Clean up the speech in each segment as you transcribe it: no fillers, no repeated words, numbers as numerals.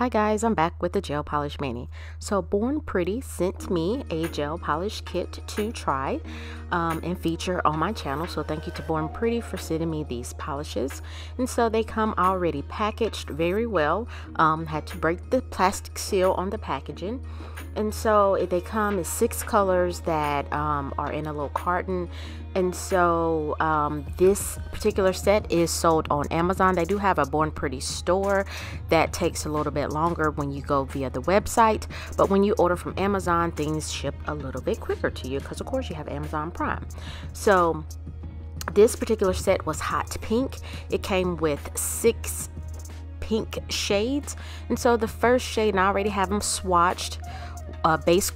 Hi guys, I'm back with the gel polish mani. So Born Pretty sent me a gel polish kit to try and feature on my channel. So thank you to Born Pretty for sending me these polishes. And so they come already packaged very well. Had to break the plastic seal on the packaging. And so they come in 6 colors that are in a little carton. And so this particular set is sold on Amazon. They do have a Born Pretty store that takes a little bit longer when you go via the website, but when you order from Amazon, things ship a little bit quicker to you because of course you have Amazon Prime. So this particular set was hot pink. It came with 6 pink shades, and so the first shade, and I already have them swatched,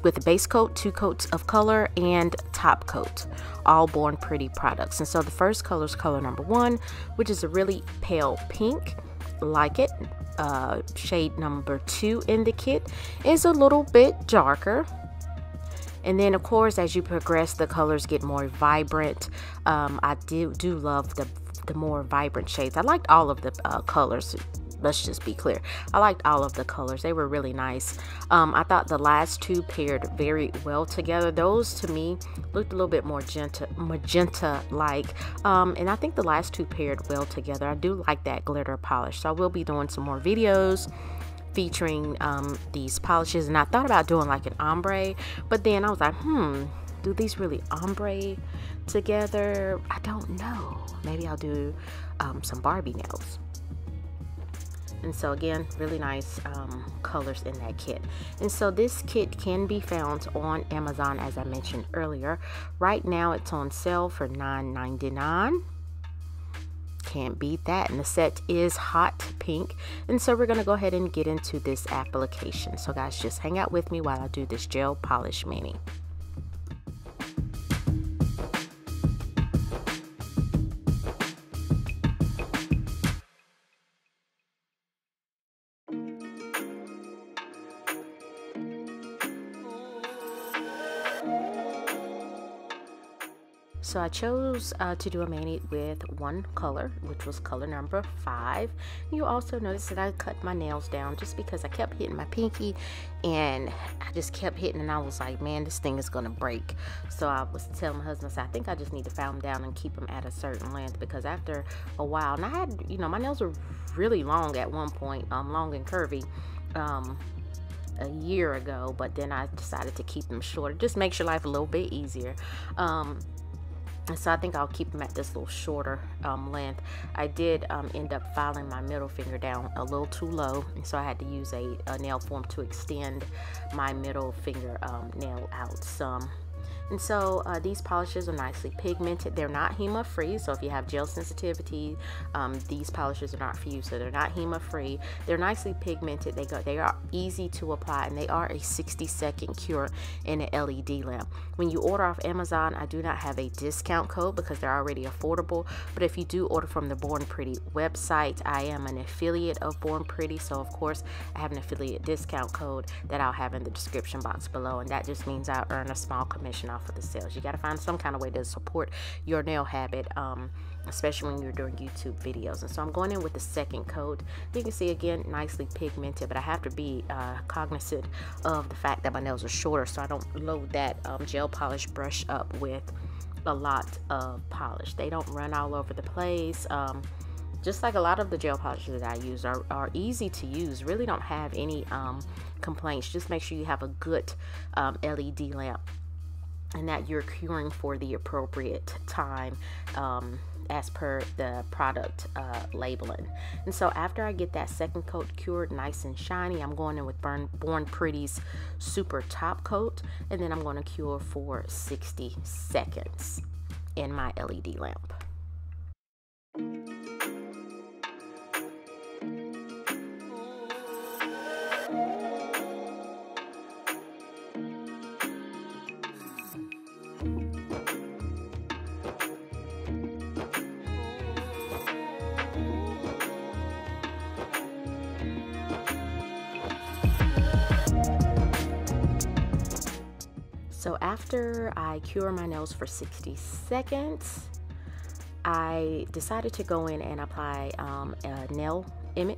with a base coat, 2 coats of color, and top coat, all Born Pretty products. And so the first color is color number 1, which is a really pale pink, like it. Shade number 2 in the kit is a little bit darker, and then of course as you progress the colors get more vibrant. I do love the more vibrant shades. I liked all of the colors. Let's just be clear, I liked all of the colors. They were really nice. I thought the last 2 paired very well together. Those to me looked a little bit more magenta like, and I think the last 2 paired well together. I do like that glitter polish, so I will be doing some more videos featuring these polishes. And I thought about doing like an ombre, but then I was like, do these really ombre together? I don't know. Maybe I'll do some Barbie nails. And so again, really nice colors in that kit. And so this kit can be found on Amazon, as I mentioned earlier. Right now it's on sale for $9.99. Can't beat that. And the set is hot pink. And so we're going to go ahead and get into this application. So guys, just hang out with me while I do this gel polish mani. So I chose to do a mani with 1 color, which was color number 5. You also notice that I cut my nails down just because I kept hitting my pinky, and I just kept hitting, and I was like, man, this thing is gonna break. So I was telling my husband, I said, I think I just need to file them down and keep them at a certain length, because after a while, and I had, my nails were really long at one point, long and curvy, a year ago, but then I decided to keep them shorter, just makes your life a little bit easier. And so I think I'll keep them at this little shorter length. I did end up filing my middle finger down a little too low, and so I had to use a nail form to extend my middle finger nail out some. And so these polishes are nicely pigmented. They're not HEMA free, so if you have gel sensitivity, these polishes are not for you. So they're not HEMA free. They're nicely pigmented. They are easy to apply, and they are a 60-second cure in an LED lamp. When you order off Amazon, I do not have a discount code because they're already affordable. But if you do order from the Born Pretty website, I am an affiliate of Born Pretty, so of course I have an affiliate discount code that I'll have in the description box below, and that just means I earn a small commission off of the sales. You got to find some kind of way to support your nail habit, especially when you're doing YouTube videos. And so I'm going in with the second coat. You can see again, nicely pigmented, but I have to be cognizant of the fact that my nails are shorter, so I don't load that gel polish brush up with a lot of polish. They don't run all over the place. Just like a lot of the gel polishes that I use are easy to use, really don't have any complaints. Just make sure you have a good LED lamp, and that you're curing for the appropriate time as per the product labeling. And so after I get that second coat cured nice and shiny, I'm going in with Born Pretty's super top coat, and then I'm going to cure for 60 seconds in my LED lamp. So after I cure my nails for 60 seconds, I decided to go in and apply a nail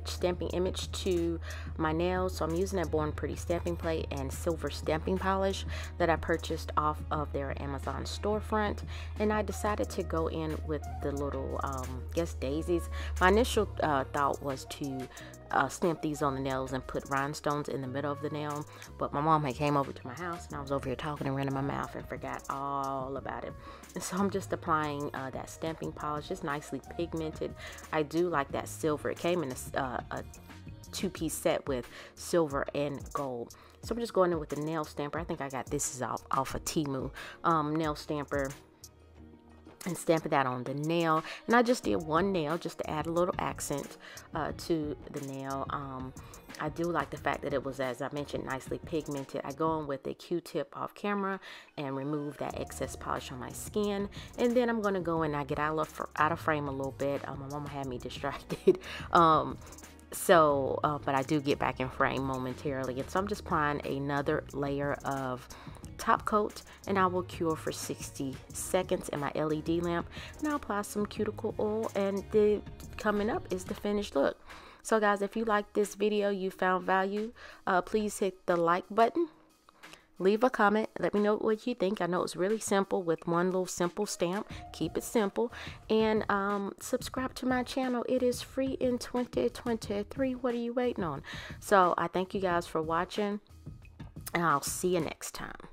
stamping image to my nails. So I'm using that Born Pretty stamping plate and silver stamping polish that I purchased off of their Amazon storefront. And I decided to go in with the little, guess daisies. My initial thought was to stamp these on the nails and put rhinestones in the middle of the nail, but my mom had came over to my house and I was over here talking and running my mouth and forgot all about it. And so I'm just applying that stamping polish, just nicely pigmented. I do like that silver. It came in a two-piece set with silver and gold. So I'm just going in with the nail stamper. I think I got this is off of Temu nail stamper, and stamping that on the nail. And I just did one nail just to add a little accent to the nail. I do like the fact that it was, as I mentioned, nicely pigmented. I go in with a Q-tip off camera and remove that excess polish on my skin, and then I'm going to go in and I get out of frame a little bit. My mama had me distracted. But I do get back in frame momentarily, and so I'm just applying another layer of top coat, and I will cure for 60 seconds in my LED lamp, and I'll apply some cuticle oil, and coming up is the finished look. So guys, if you like this video, you found value, please hit the like button, leave a comment, let me know what you think. I know it's really simple with one little simple stamp. Keep it simple, and subscribe to my channel. It is free in 2023. What are you waiting on? So I thank you guys for watching, and I'll see you next time.